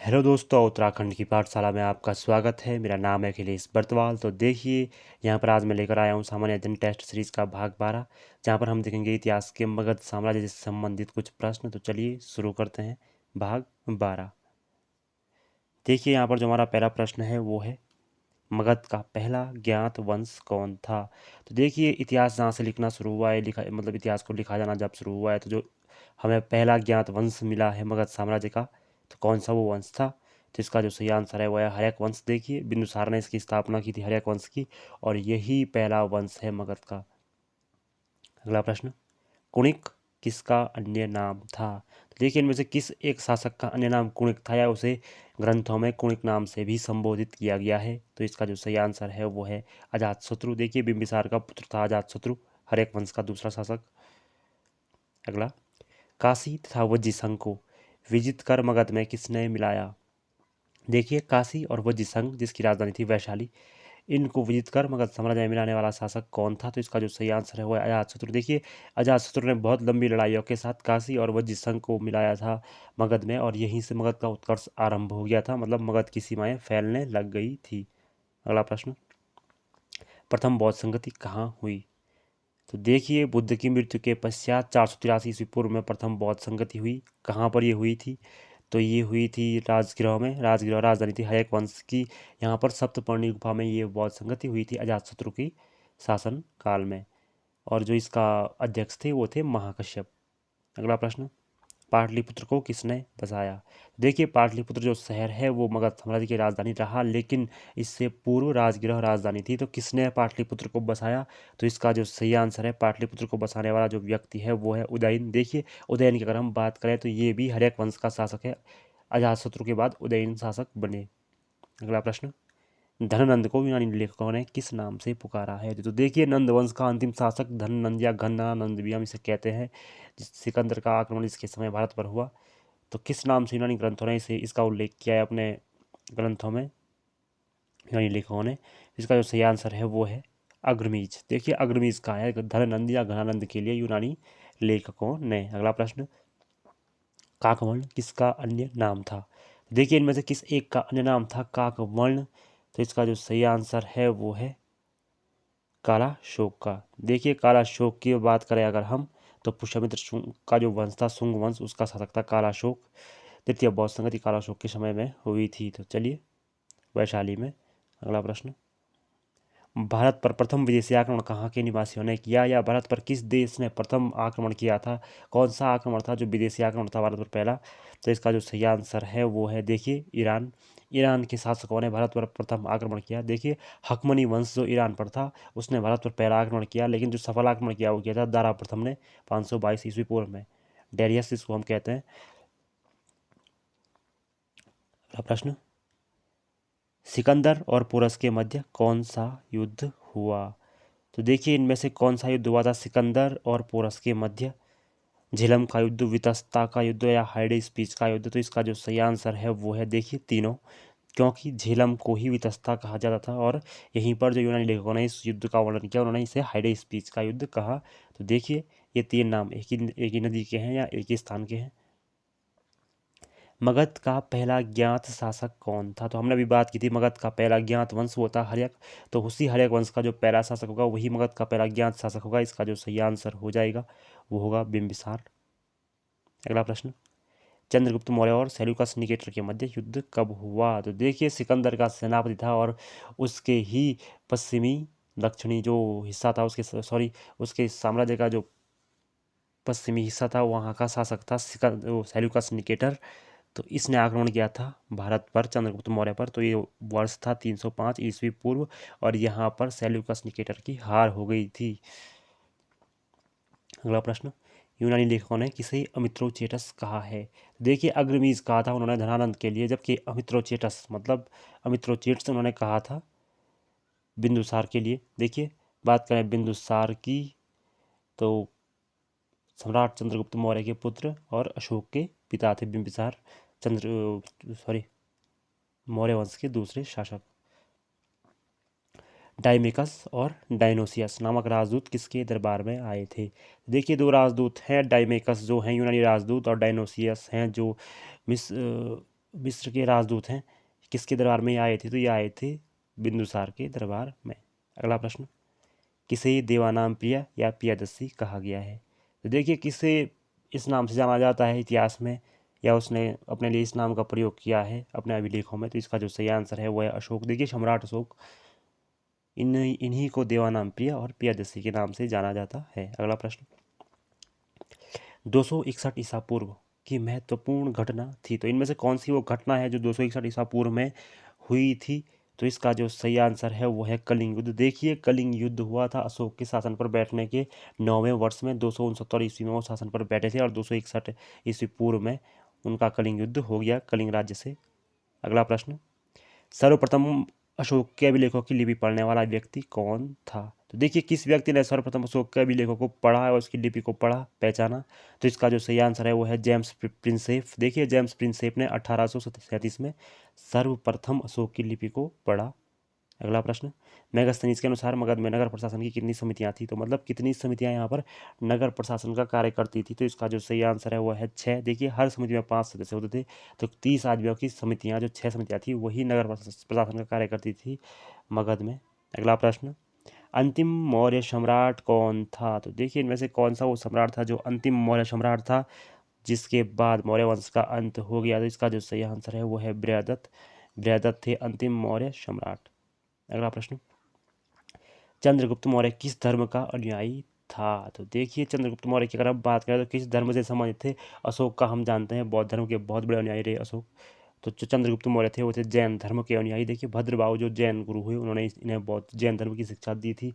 Hello दोस्तों, उत्तराखंड की पाठशाला में आपका स्वागत है। मेरा नाम है अखिलेश बर्तवाल। तो देखिए, यहाँ पर आज मैं लेकर आया हूँ सामान्य अध्ययन टेस्ट सीरीज का भाग 12, जहाँ पर हम देखेंगे इतिहास के मगध साम्राज्य से संबंधित कुछ प्रश्न। तो चलिए शुरू करते हैं भाग 12। देखिए, यहाँ पर जो हमारा पहला प्रश्न है वो है, मगध का पहला ज्ञात वंश कौन था। तो देखिए, इतिहास जहाँ से लिखना शुरू हुआ है, लिखा मतलब इतिहास को लिखा जाना जब शुरू हुआ है, तो जो हमें पहला ज्ञात वंश मिला है मगध साम्राज्य का, तो कौन सा वो वंश था। तो इसका जो सही आंसर है वो है हर्यक वंश। देखिए, बिंदुसार ने इसकी स्थापना की थी हर्यक वंश की, और यही पहला वंश है मगध का। अगला प्रश्न, कुणिक किसका अन्य नाम था। तो देखिए, इनमें से किस एक शासक का अन्य नाम कुणिक था, या उसे ग्रंथों में कुणिक नाम से भी संबोधित किया गया है। तो इसका जो सही आंसर है वो है अजातशत्रु। देखिए, बिंबिसार का पुत्र था अजातशत्रु, हर्यक वंश का दूसरा शासक। अगला, काशी तथा वज्रसंघ को विजित कर मगध में किसने मिलाया। देखिए, काशी और वज्रसंघ जिसकी राजधानी थी वैशाली, इनको विजित कर मगध साम्राज्य में मिलाने वाला शासक कौन था। तो इसका जो सही आंसर है वो है अजातशत्रु। देखिए, अजातशत्रु ने बहुत लंबी लड़ाइयों के साथ काशी और वज्रसंघ को मिलाया था मगध में, और यहीं से मगध का उत्कर्ष आरंभ हो गया था, मतलब मगध की सीमाएं फैलने लग गई थी। अगला प्रश्न, प्रथम बौद्ध संगति कहाँ हुई। तो देखिए, बुद्ध की मृत्यु के पश्चात 483 ईस्वी पूर्व में प्रथम बौद्ध संगति हुई। कहाँ पर ये हुई थी। तो ये हुई थी राजगृह में। राजगृह राजधानी थी हर्यक वंश की। यहाँ पर सप्तपर्णी गुफा में ये बौद्ध संगति हुई थी अजातशत्रु की शासन काल में, और जो इसका अध्यक्ष थे वो थे महाकश्यप। अगला प्रश्न, पाटलिपुत्र को किसने बसाया। देखिए, पाटलिपुत्र जो शहर है वो मगध साम्राज्य की राजधानी रहा, लेकिन इससे पूर्व राजगृह राजधानी थी। तो किसने पाटलिपुत्र को बसाया। तो इसका जो सही आंसर है, पाटलिपुत्र को बसाने वाला जो व्यक्ति है वो है उदयन। देखिए, उदयन की अगर हम बात करें तो ये भी हर्यक वंश का शासक है। अजातशत्रु के बाद उदयन शासक बने। अगला प्रश्न, धननंद को यूनानी लेखकों ने किस नाम से पुकारा है। तो देखिए, नंद वंश का अंतिम शासक धननंद या घनानंद भी हम इसे कहते हैं, सिकंदर का आक्रमण इसके समय भारत पर हुआ। तो किस नाम से यूनानी ग्रंथों ने इसे इसका उल्लेख किया है अपने ग्रंथों में, यूनानी लेखकों ने। इसका जो सही आंसर है वो है अग्रमीज। देखिए, अग्रमीज कहा है धननंद या घनानंद के लिए यूनानी लेखकों ने। अगला प्रश्न, काकवर्ण किसका अन्य नाम था। देखिए, इनमें से किस एक का अन्य नाम था काकवर्ण। तो इसका जो सही आंसर है वो है काला शोक का। देखिए, काला शोक की बात करें अगर हम, तो पुष्यमित्र शुंग का जो वंश था, शुंग वंश, उसका शासक था काला शोक। तृतीय बौद्ध संगति काला शोक के समय में हुई थी। तो चलिए, वैशाली में। अगला प्रश्न, भारत पर प्रथम विदेशी आक्रमण कहाँ के निवासियों ने किया, या भारत पर किस देश ने प्रथम आक्रमण किया था। कौन सा आक्रमण था जो विदेशी आक्रमण था भारत पर पहला। तो इसका जो सही आंसर है वो है, देखिए, ईरान। ईरान के शासकों ने भारत पर प्रथम आक्रमण किया। देखिए, हकमनी वंश जो ईरान पर था उसने भारत पर पहला आक्रमण किया, लेकिन जो सफल आक्रमण किया वो किया था दारा प्रथम ने 522 ईस्वी पूर्व में। डेरियस जिसको हम कहते हैं। अगला प्रश्न, सिकंदर और पोरस के मध्य कौन सा युद्ध हुआ। तो देखिए, इनमें से कौन सा युद्ध हुआ था सिकंदर और पोरस के मध्य। झेलम का युद्ध, वितस्ता का युद्ध, या हाइडे स्पीच का युद्ध। तो इसका जो सही आंसर है वो है, देखिए, तीनों। क्योंकि झेलम को ही वितस्ता कहा जाता था, और यहीं पर जो यूनानी लेखकों ने इस युद्ध का वर्णन किया उन्होंने इसे हाइडे स्पीच का युद्ध कहा। तो देखिए, ये तीन नाम एक ही नदी के हैं या एक ही स्थान के हैं। मगध का पहला ज्ञात शासक कौन था। तो हमने अभी बात की थी, मगध का पहला ज्ञात वंश वो था हर्यक। तो उसी हर्यक वंश का जो पहला शासक होगा वही मगध का पहला ज्ञात शासक होगा। इसका जो सही आंसर हो जाएगा वो होगा बिंबिसार। अगला प्रश्न, चंद्रगुप्त मौर्य और सेल्यूकस निकेटर के मध्य युद्ध कब हुआ। तो देखिए, सिकंदर का सेनापति था, और उसके ही पश्चिमी दक्षिणी जो हिस्सा था उसके सॉरी उसके साम्राज्य का जो पश्चिमी हिस्सा था वहाँ का शासक था सेल्यूकस निकेटर। तो इसने आक्रमण किया था भारत पर, चंद्रगुप्त मौर्य पर। तो ये वर्ष था 305 ईस्वी पूर्व, और यहाँ पर सेल्यूकस निकेटर की हार हो गई थी। अगला प्रश्न, यूनानी लेखकों ने किसे अमित्रोचेटस कहा है। देखिए, अग्रमीज कहा था उन्होंने धनानंद के लिए, जबकि अमित्रोचेटस मतलब अमित्रोचेट्स उन्होंने कहा था बिंदुसार के लिए। देखिए, बात करें बिंदुसार की, तो सम्राट चंद्रगुप्त मौर्य के पुत्र और अशोक के पिता थे बिंबिसार। मौर्य वंश के दूसरे शासक। डाइमेकस और डायनोसियस नामक राजदूत किसके दरबार में आए थे। देखिए, दो राजदूत हैं, डाइमेकस जो हैं यूनानी राजदूत, और डायनोसियस हैं जो मिस मिस्र के राजदूत हैं, किसके दरबार में ये आए थे? तो ये आए थे बिंदुसार के दरबार में। अगला प्रश्न, किसे देवानाम प्रिय या प्रियदर्शी कहा गया है? तो देखिए, किसे इस नाम से जाना जाता है इतिहास में, या उसने अपने लिए इस नाम का प्रयोग किया है अपने अभिलेखों में? तो इसका जो सही आंसर है वो है अशोक। देखिए, सम्राट अशोक, इन्हीं को देवानाम प्रिय और प्रियदर्शी के नाम से जाना जाता है। अगला प्रश्न, 261 ईसा पूर्व की महत्वपूर्ण घटना थी, तो इनमें से कौन सी वो घटना है जो 261 ईसा पूर्व में हुई थी? तो इसका जो सही आंसर है वो है कलिंग युद्ध। देखिए, कलिंग युद्ध हुआ था अशोक के शासन पर बैठने के 9वें वर्ष में। 269 ईस्वी में वो शासन पर बैठे थे और 261 ईस्वी पूर्व में उनका कलिंग युद्ध हो गया कलिंग राज्य से। अगला प्रश्न, सर्वप्रथम अशोक के अभिलेखों की लिपि पढ़ने वाला व्यक्ति कौन था? तो देखिए, किस व्यक्ति ने सर्वप्रथम अशोक के अभिलेखों को पढ़ा और उसकी लिपि को पढ़ा, पहचाना? तो इसका जो सही आंसर है वो है जेम्स प्रिंसेप। देखिए, जेम्स प्रिंसेप ने 1837 में सर्वप्रथम अशोक की लिपि को पढ़ा। अगला प्रश्न, मेगास्थनीज के अनुसार मगध में नगर प्रशासन की कितनी समितियां थी? तो मतलब कितनी समितियां यहाँ पर नगर प्रशासन का कार्य करती थी? तो इसका जो सही आंसर है वो है 6। देखिए, हर समिति में 5 सदस्य होते थे, तो 30 आदमियों की समितियां, जो 6 समितियां थी, वही नगर प्रशासन का कार्य करती थी मगध में। अगला प्रश्न, अंतिम मौर्य सम्राट कौन था? तो देखिए, इनमें से कौन सा वो सम्राट था जो अंतिम मौर्य सम्राट था, जिसके बाद मौर्य वंश का अंत हो गया? तो इसका जो सही आंसर है वो है बृहदत्त। बृहदत्त थे अंतिम मौर्य सम्राट। अगला प्रश्न, चंद्रगुप्त मौर्य किस धर्म का अनुयायी था? तो देखिए, चंद्रगुप्त मौर्य की अगर हम बात करें तो किस धर्म से संबंधित थे? अशोक का हम जानते हैं बौद्ध धर्म के बहुत बड़े अनुयायी रहे अशोक। तो जो चंद्रगुप्त मौर्य थे वो थे जैन धर्म के अनुयायी। देखिए, भद्रबाहु जो जैन गुरु हुए, उन्होंने इन्हें बौद्ध जैन धर्म की शिक्षा दी थी।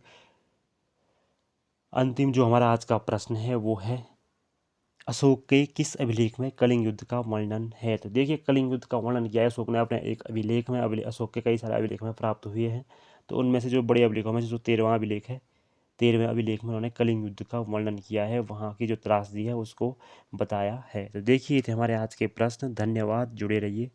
अंतिम जो हमारा आज का प्रश्न है वो है, अशोक के किस अभिलेख में कलिंग युद्ध का वर्णन है? तो देखिए, कलिंग युद्ध का वर्णन किया है अशोक ने अपने एक अभिलेख में। अशोक के कई सारे अभिलेख में प्राप्त हुए हैं, तो उनमें से जो बड़े अभिलेखों में से जो 13वां अभिलेख है, 13वें अभिलेख में उन्होंने कलिंग युद्ध का वर्णन किया है, वहाँ की जो त्रासदी है उसको बताया है। तो देखिए, ये थे हमारे आज के प्रश्न। धन्यवाद, जुड़े रहिए।